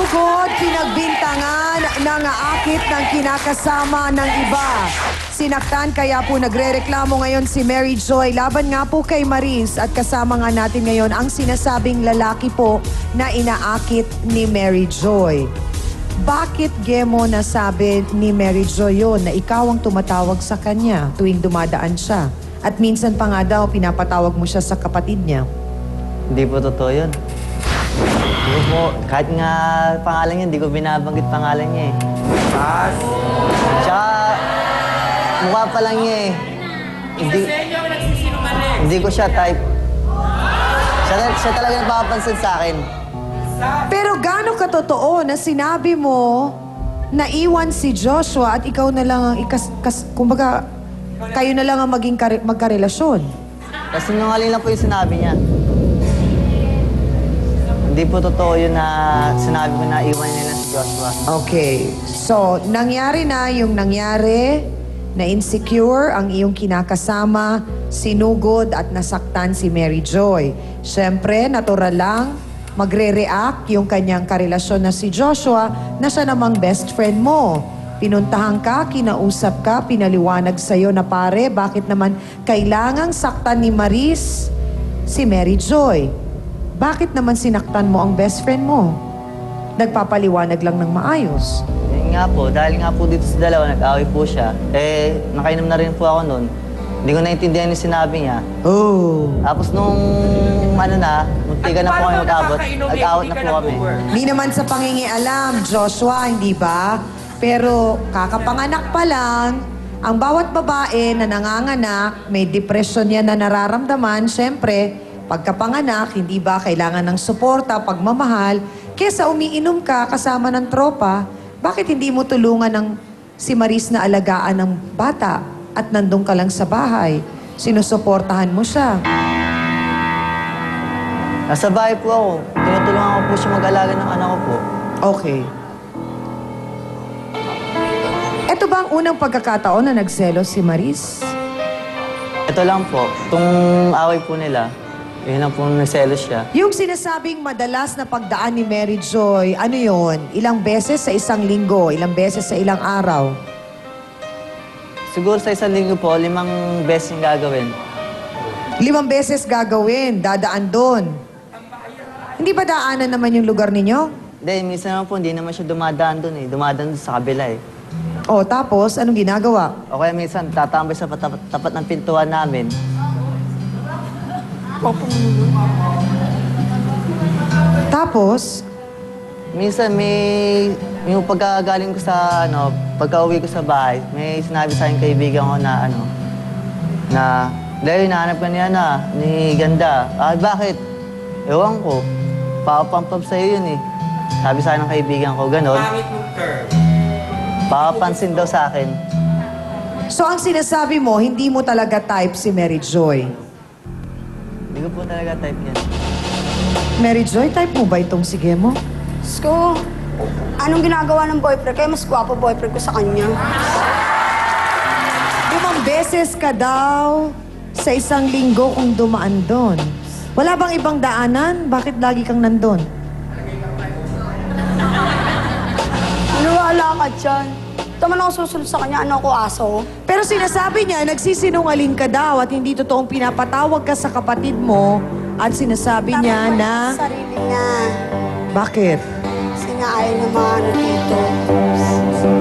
Sinugod, pinagbintangan, nangaakit ng kinakasama ng iba. Sinaktan kaya po nagrereklamo ngayon si Mary Joy laban nga po kay Maris at kasama nga natin ngayon ang sinasabing lalaki po na inaakit ni Mary Joy. Bakit Gemo nasabi ni Mary Joy yun na ikaw ang tumatawag sa kanya tuwing dumadaan siya? At minsan pa nga daw pinapatawag mo siya sa kapatid niya. Hindi po totoo yun. Hindi po, kahit nga pangalan niya, hindi ko binabanggit pangalan niya eh. Tsaka, mukha pa lang niya eh. Hindi ko siya type. Siya talaga napapansin sa akin. Pero gaano katotoo na sinabi mo na iwan si Joshua at ikaw na lang ang kumbaga, kayo na lang ang maging magkarelasyon? Kasi nungaling lang po yung sinabi niya. Hindi po totoo yun na sinabi ko na iwan niya na si Joshua. Okay. So, nangyari na yung nangyari, na insecure ang iyong kinakasama, sinugod at nasaktan si Mary Joy. Siyempre, natural lang, magre-react yung kanyang karelasyon na si Joshua na siya namang best friend mo. Pinuntahan ka, kinausap ka, pinaliwanag sa'yo na pare, bakit naman kailangang saktan ni Maris si Mary Joy? Bakit naman sinaktan mo ang best friend mo? Nagpapaliwanag lang ng maayos. Yun nga po, dahil nga po dito sa dalawa, nag-away po siya. Eh, nakainom na rin po ako noon. Hindi ko naintindihan yung sinabi niya. Oh. Tapos nung muntikan na po kami mag-abot, nag-awat na po kami. Hindi naman sa pangingialam, Joshua, hindi ba? Pero kakapanganak pa lang, ang bawat babae na nanganganak, may depression yan na nararamdaman, syempre, pagkapanganak, hindi ba kailangan ng suporta, pagmamahal, kesa umiinom ka kasama ng tropa, bakit hindi mo tulungan ng si Maris na alagaan ng bata at nandun ka lang sa bahay? Sinusuportahan mo siya. Nasa bahay po ako. Tinutulungan ko po siya mag-alaga ng anak ko po. Okay. Ito ba ang unang pagkakataon na nagselos si Maris? Ito lang po, itong away po nila, yun lang po nagselos siya. Yung sinasabing madalas na pagdaan ni Mary Joy, ano yon? Ilang beses sa isang linggo? Ilang beses sa ilang araw? Siguro sa isang linggo po, 5 beses yung gagawin. 5 beses gagawin, dadaan doon. Hindi ba daanan naman yung lugar ninyo? Hindi, minsan naman po, hindi naman siya dumadaan doon eh. Dumadaan doon sa kabila eh. O, tapos, anong ginagawa? O kaya minsan, tatambay sa tapat ng pintuan namin. Tapos, Minsan yung pagkagaling ko sa, pagka-uwi ko sa bahay, may sinabi sa akin kaibigan ko na, Leo, hinahanap ka niya ni Ganda. Ah, bakit? Ewan ko. Papapampap sa'yo yun eh. Sabi sa akin ng kaibigan ko, ganon. Papapansin daw sa akin. so ang sinasabi mo, hindi mo talaga type si Mary Joy. Hindi ko po talaga type yan. Mary Joy, type mo ba itong sige mo? So, anong ginagawa ng boyfriend? Kaya mas gwapo boyfriend ko sa kanya. 5 beses ka daw sa isang linggo kung dumaan doon. Wala bang ibang daanan? Bakit lagi kang nandun? Wala ka dyan. Taman ako susunod sa kanya, ano ako aso? Pero sinasabi niya, nagsisinungaling ka daw at hindi totoong pinapatawag ka sa kapatid mo at sinasabi niya na... Sa sarili niya. Bakit? Kasi nga ayaw niya maano dito.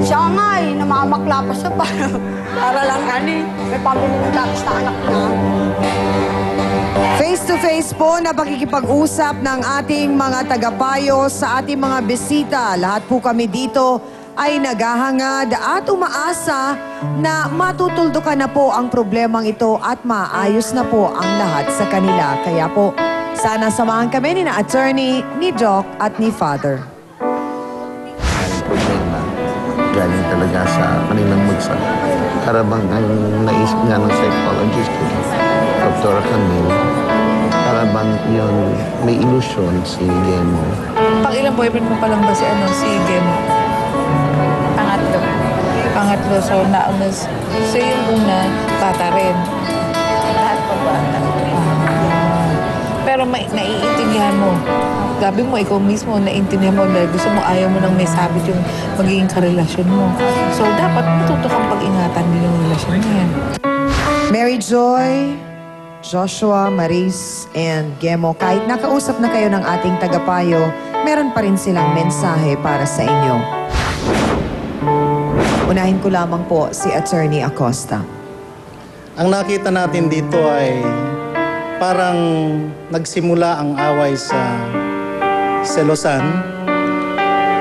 Siya nga eh, namamakla pa siya para lang may pamilya ng lapis na anak na. Face-to-face po na pakikipag-usap ng ating mga tagapayo sa ating mga bisita. Lahat po kami dito ay naghahangad at umaasa na matutuldukan na po ang problemang ito at maayos na po ang lahat sa kanila. Kaya po, sana samahan kami ni na attorney, ni Doc at ni Father. Ang problema, galing talaga sa kanilang magsabi. Karabang ang naisip nga ng psychologist ko, Dr. Camille, karabang yun, may illusion si Gemo. Pang ilang boyfriend mo pa lang ba si Gemo? Pangatlo. So, so yung una, bata rin. Lahat po bata. Pero para naiintindihan mo. Gabi mo, ikaw mismo, naiintindihan mo dahil gusto mo, ayaw mo nang may sabit yung magiging karelasyon mo. So, dapat matuto kang pag-ingatan din yung relasyon na yan. Mary Joy, Joshua, Maris, and Gemo, kahit nakausap na kayo ng ating tagapayo, meron pa rin silang mensahe para sa inyo. Unahin ko lamang po si Attorney Acosta. Ang nakita natin dito ay parang nagsimula ang away sa selosan.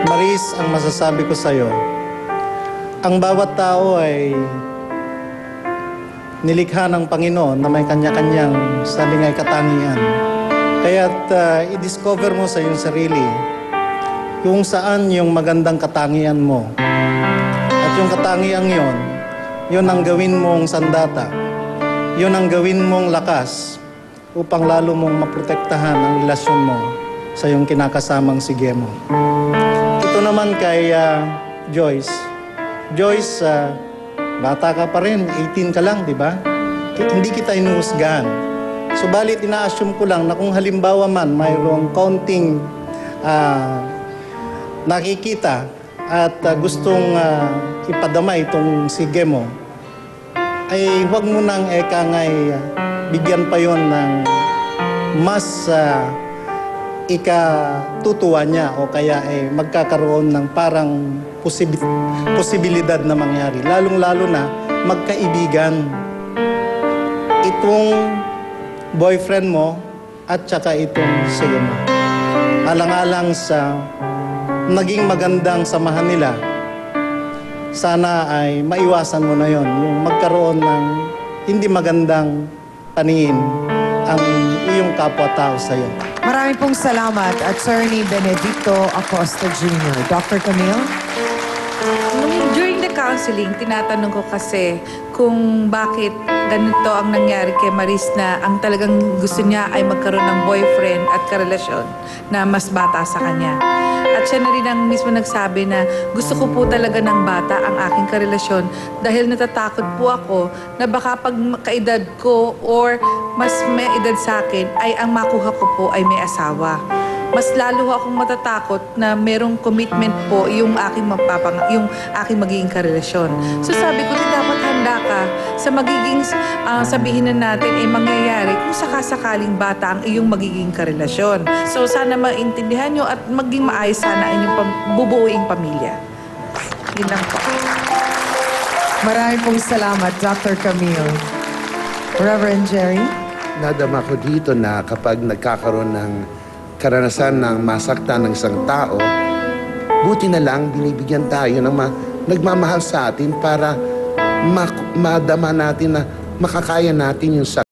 Maris, ang masasabi ko sa'yo, ang bawat tao ay nilikha ng Panginoon na may kanya-kanyang, sabi nga'y katangian. Kaya't i-discover mo sa iyong sarili kung saan yung magandang katangian mo. At yung katangiang yon ang gawin mong sandata. Yon ang gawin mong lakas upang lalo mong maprotektahan ang relasyon mo sa iyong kinakasamang si Gemo. Ito naman kay Joyce. Joyce, bata ka pa rin, 18 ka lang, di ba? Hindi kita inuusgahan. Subalit, ina-assume ko lang na kung halimbawa man mayroong kaunting nakikita at gustong ipadama itong si Gemo, ay huwag mo nang ngay bigyan pa yon ng mas ikatutuwa niya o kaya magkakaroon ng parang posibilidad na mangyari. Lalong-lalo na magkaibigan itong boyfriend mo at saka itong si Gemo. Alang-alang sa naging magandang samahan nila, sana ay maiwasan mo na yon, yung magkaroon ng hindi magandang paningin ang iyong kapwa-tao sa iyo. Maraming pong salamat, Attorney Benedicto Acosta Jr. Dr. Camille? During the counseling, tinatanong ko kasi kung bakit ganito ang nangyari kay Maris na ang talagang gusto niya ay magkaroon ng boyfriend at karelasyon na mas bata sa kanya. At siya na rin ang mismo nagsabi na gusto ko po talaga ng bata ang aking karelasyon dahil natatakot po ako na baka pag kaedad ko or mas may edad sa akin ay ang makuha ko po ay may asawa. Mas lalo akong matatakot na merong commitment po yung aking magiging karelasyon. So sabi ko, dapat handa ka sa magiging sabihin na natin mangyayari kung sakasakaling bata ang iyong magiging karelasyon. So sana maintindihan nyo at maging maayos sana inyong bubuuing pamilya. Yun lang po. Maraming pong salamat, Dr. Camille. Reverend Jerry? Nadama ko dito na kapag nagkakaroon ng karanasan ng masaktan ng isang tao, buti na lang binibigyan tayo ng nagmamahal sa atin para madama natin na makakaya natin yung sakit.